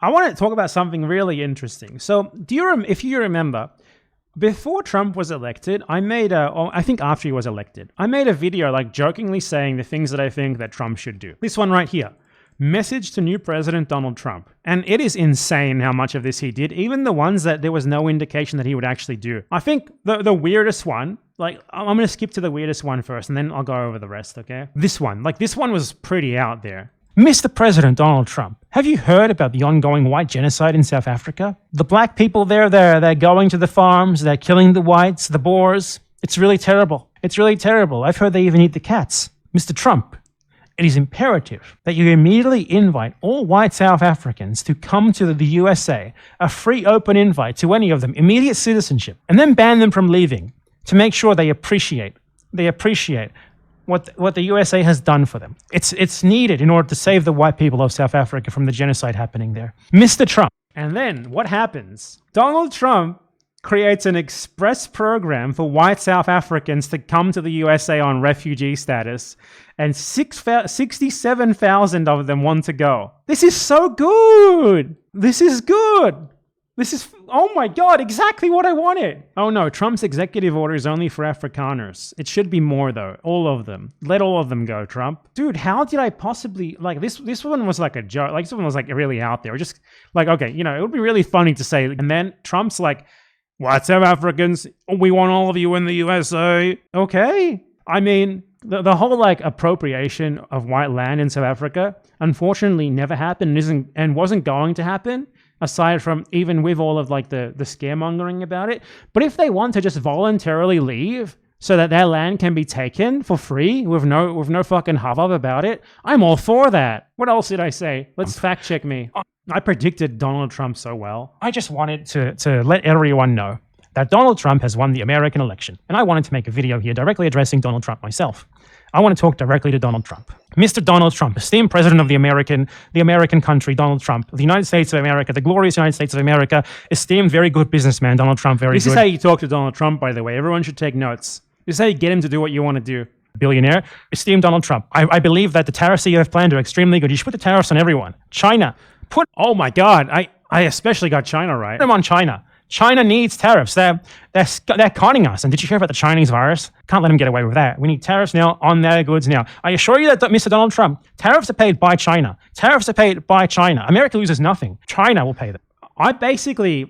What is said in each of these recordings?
I want to talk about something really interesting. So, if you remember, before Trump was elected, I think after he was elected, I made a video like jokingly saying the things that I think that Trump should do. This one right here. Message to new President Donald Trump. And it is insane how much of this he did, even the ones that there was no indication that he would actually do. I think the weirdest one, like I'm going to skip to the weirdest one first and then I'll go over the rest, okay? This one was pretty out there. Mr. President Donald Trump, have you heard about the ongoing white genocide in South Africa? The black people there, they're going to the farms, they're killing the whites, the Boers. It's really terrible. It's really terrible. I've heard they even eat the cats. Mr. Trump, it is imperative that you immediately invite all white South Africans to come to the USA, a free open invite to any of them, immediate citizenship, and then ban them from leaving to make sure they appreciate what the USA has done for them. It's needed in order to save the white people of South Africa from the genocide happening there. Mr. Trump. And then what happens? Donald Trump creates an express program for white South Africans to come to the USA on refugee status, and 67,000 of them want to go. This is so good. This is good. This is, oh my God, exactly what I wanted. Oh no, Trump's executive order is only for Afrikaners. It should be more though, all of them. Let all of them go, Trump. Dude, how did I possibly, like this one was like a joke. Like this one was like really out there. Just like, okay, you know, it would be really funny to say. And then Trump's like, white South Africans, we want all of you in the USA. Okay. I mean, the whole like appropriation of white land in South Africa, unfortunately never happened and wasn't going to happen, aside from even with all of like the scaremongering about it. But if they want to just voluntarily leave so that their land can be taken for free with no fucking hubbub about it, I'm all for that. What else did I say? Let's fact check me. I predicted Donald Trump so well. I just wanted to let everyone know that Donald Trump has won the American election. And I wanted to make a video here directly addressing Donald Trump myself. I want to talk directly to Donald Trump. Mr. Donald Trump, esteemed president of the American country, Donald Trump, the United States of America, the glorious United States of America, esteemed, very good businessman, Donald Trump, very good. This is how you talk to Donald Trump, by the way. Everyone should take notes. This is how you get him to do what you want to do. Billionaire, esteemed Donald Trump, I believe that the tariffs that you have planned are extremely good. You should put the tariffs on everyone. China, oh my God, I especially got China right. Put them on China. China needs tariffs. They're conning us. And did you hear about the Chinese virus? Can't let them get away with that. We need tariffs now on their goods now. I assure you that, Mr. Donald Trump, tariffs are paid by China. Tariffs are paid by China. America loses nothing. China will pay them. I basically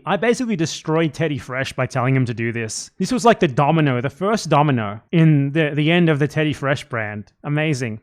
destroyed Teddy Fresh by telling him to do this. This was like the first domino in the end of the Teddy Fresh brand. Amazing.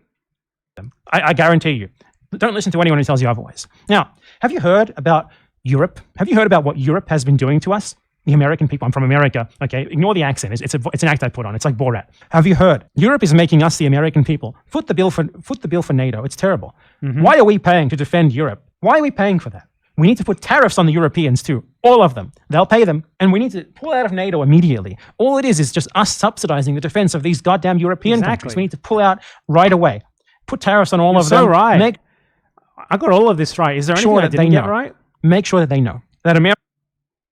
I guarantee you. Don't listen to anyone who tells you otherwise. Now, have you heard about Europe? Have you heard about what Europe has been doing to us? The American people. I'm from America. Okay, ignore the accent. It's an act I put on. It's like Borat. Have you heard? Europe is making us, the American people, foot the bill for NATO. It's terrible. Mm-hmm. Why are we paying to defend Europe? Why are we paying for that? We need to put tariffs on the Europeans too. All of them. They'll pay them. And we need to pull out of NATO immediately. All it is just us subsidizing the defense of these goddamn European countries. We need to pull out right away. Put tariffs on all of them. So right. I got all of this right. Is there anything I didn't get right? Make sure that they know that America.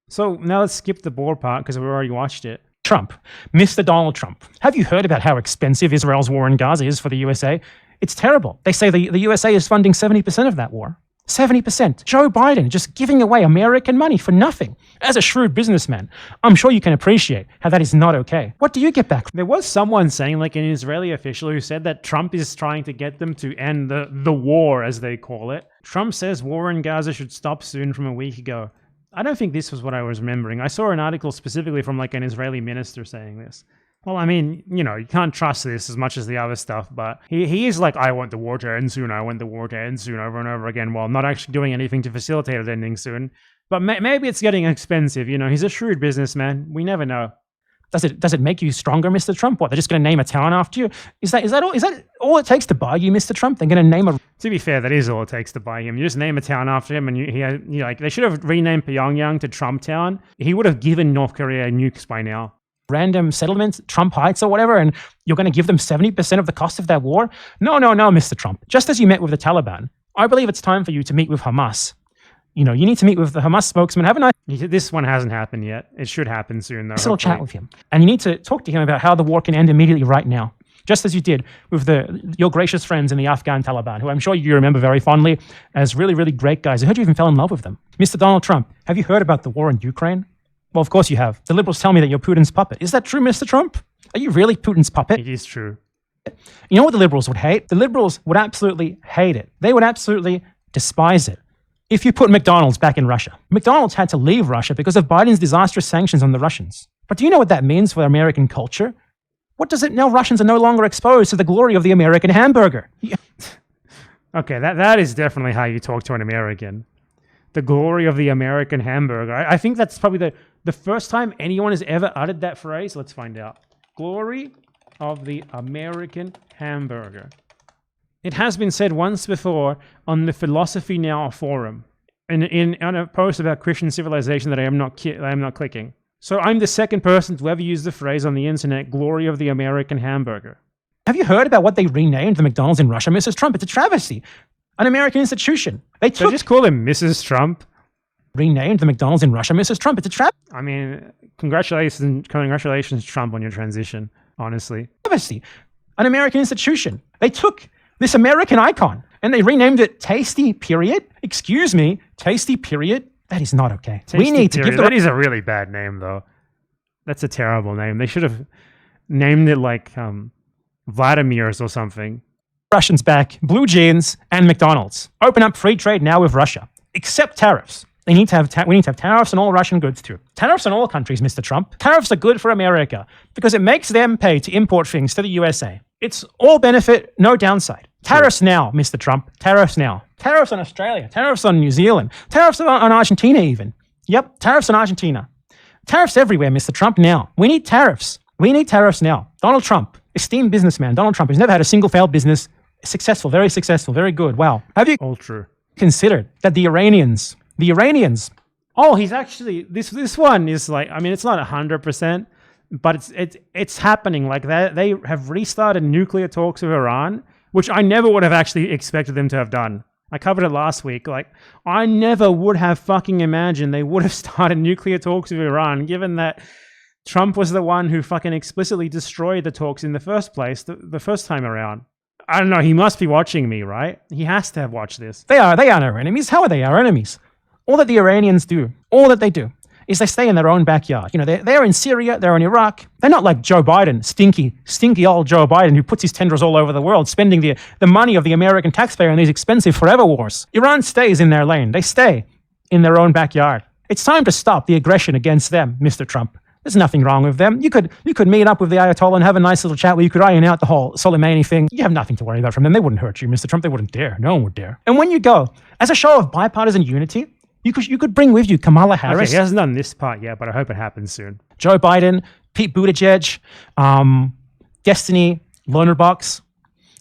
So now let's skip the board part because we've already watched it. Trump, Mr. Donald Trump. Have you heard about how expensive Israel's war in Gaza is for the USA? It's terrible. They say the USA is funding 70% of that war. 70%. Joe Biden just giving away American money for nothing. As a shrewd businessman, I'm sure you can appreciate how that is not okay. What do you get back? There was someone saying, like an Israeli official who said that Trump is trying to get them to end the war, as they call it. Trump says war in Gaza should stop soon from a week ago. I don't think this was what I was remembering. I saw an article specifically from like an Israeli minister saying this. Well, I mean, you know, you can't trust this as much as the other stuff, but he is like, I want the war to end soon, I want the war to end soon, over and over again, while not actually doing anything to facilitate it ending soon. But maybe it's getting expensive, you know, he's a shrewd businessman, we never know. Does it make you stronger, Mr. Trump? What, they're just going to name a town after you? Is that all it takes to buy you, Mr. Trump? They're going to name a... To be fair, that is all it takes to buy him. You just name a town after him, and you like, they should have renamed Pyongyang to Trump Town. He would have given North Korea nukes by now. Random settlements, Trump Heights or whatever, and you're going to give them 70% of the cost of that war? No, Mr. Trump. Just as you met with the Taliban, I believe it's time for you to meet with Hamas. You know, you need to meet with the Hamas spokesman. Haven't I? This one hasn't happened yet. It should happen soon, though. Nice little chat with him. And you need to talk to him about how the war can end immediately right now. just as you did with your gracious friends in the Afghan Taliban, who I'm sure you remember very fondly as really, really great guys. I heard you even fell in love with them. Mr. Donald Trump, have you heard about the war in Ukraine? Well, of course you have. The liberals tell me that you're Putin's puppet. Is that true, Mr. Trump? Are you really Putin's puppet? It is true. You know what the liberals would hate? The liberals would absolutely hate it. They would absolutely despise it. If you put McDonald's back in Russia, McDonald's had to leave Russia because of Biden's disastrous sanctions on the Russians. But do you know what that means for American culture? What does it now? Russians are no longer exposed to the glory of the American hamburger. Okay, that is definitely how you talk to an American. The glory of the American hamburger. I think that's probably the first time anyone has ever uttered that phrase. Let's find out. Glory of the American hamburger. It has been said once before on the Philosophy Now forum, on a post about Christian civilization that I am not clicking. So I'm the second person to ever use the phrase on the internet, glory of the American hamburger. Have you heard about what they renamed the McDonald's in Russia, Mrs. Trump? It's a travesty. An American institution. They just call him Mrs. Trump. Renamed the McDonald's in Russia, Mrs. Trump. It's a travesty. I mean, congratulations, Trump, on your transition, honestly. Travesty. An American institution. They took this American icon and they renamed it Tasty Period. Excuse me, Tasty Period? That is not okay. We need to give that is a really bad name, though. That's a terrible name. They should have named it like Vladimir's or something. Russians back, blue jeans, and McDonald's. Open up free trade now with Russia. Except tariffs. We need to have tariffs on all Russian goods too. Tariffs on all countries, Mr. Trump. Tariffs are good for America because it makes them pay to import things to the USA. It's all benefit, no downside. Tariffs now, Mr. Trump. Tariffs now. Tariffs on Australia. Tariffs on New Zealand. Tariffs on Argentina even. Yep, tariffs on Argentina. Tariffs everywhere, Mr. Trump, now. We need tariffs. We need tariffs now. Donald Trump, esteemed businessman. Donald Trump, who's never had a single failed business. Successful, very good. Wow. Have you all true considered that the Iranians... Oh, he's actually this one is like, I mean, it's not 100%, but it's happening. Like they have restarted nuclear talks with Iran, which I never would have actually expected them to have done. I covered it last week. Like, I never would have fucking imagined they would have started nuclear talks with Iran, given that Trump was the one who fucking explicitly destroyed the talks in the first place, the first time around. I don't know. He must be watching me, right? He has to have watched this. They aren't our enemies. How are they our enemies? All that the Iranians do, all that they do, is they stay in their own backyard. You know, they're in Syria, they're in Iraq. They're not like Joe Biden, stinky old Joe Biden, who puts his tendrils all over the world, spending the money of the American taxpayer on these expensive forever wars. Iran stays in their lane. They stay in their own backyard. It's time to stop the aggression against them, Mr. Trump. There's nothing wrong with them. You could meet up with the Ayatollah and have a nice little chat where you could iron out the whole Soleimani thing. You have nothing to worry about from them. They wouldn't hurt you, Mr. Trump. They wouldn't dare. No one would dare. And when you go, as a show of bipartisan unity, you could bring with you Kamala Harris. Okay, he hasn't done this part yet, but I hope it happens soon. Joe Biden, Pete Buttigieg, Destiny, Lonerbox.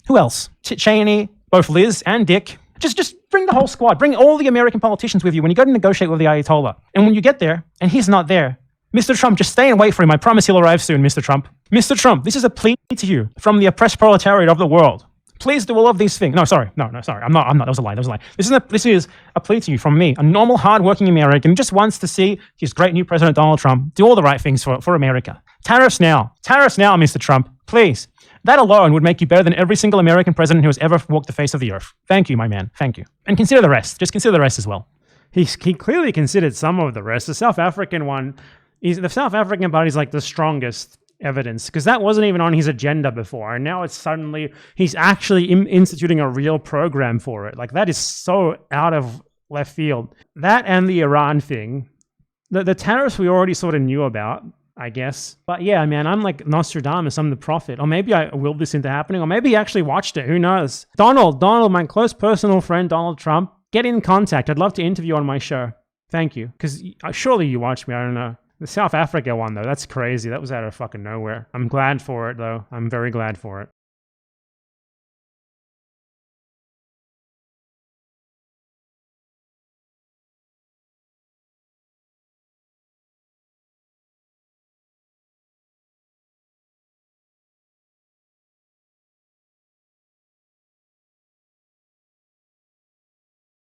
Who else? Cheney, both Liz and Dick. Just bring the whole squad. Bring all the American politicians with you when you go to negotiate with the Ayatollah. And when you get there, and he's not there, Mr. Trump, just stay and wait for him. I promise he'll arrive soon, Mr. Trump. Mr. Trump, this is a plea to you from the oppressed proletariat of the world. Please do all of these things. No, sorry. I'm not. That was a lie. This is a plea to you from me, a normal, hardworking American who just wants to see his great new president, Donald Trump, do all the right things for America. Tariffs now, Mr. Trump. Please. That alone would make you better than every single American president who has ever walked the face of the earth. Thank you, my man. Thank you. And consider the rest. Just consider the rest as well. He clearly considered some of the rest. The South African one, the South African part is like the strongest evidence, because that wasn't even on his agenda before, and now it's suddenly he's actually instituting a real program for it. Like, that is so out of left field. That and the Iran thing, the tariffs we already sort of knew about, I guess. But yeah, man, I'm like Nostradamus, I'm the prophet. Or maybe I willed this into happening, or maybe he actually watched it, who knows. Donald, my close personal friend Donald Trump, get in contact. I'd love to interview on my show. Thank you, because surely you watched me, I don't know. The South Africa one, though, that's crazy. That was out of fucking nowhere. I'm glad for it, though. I'm very glad for it.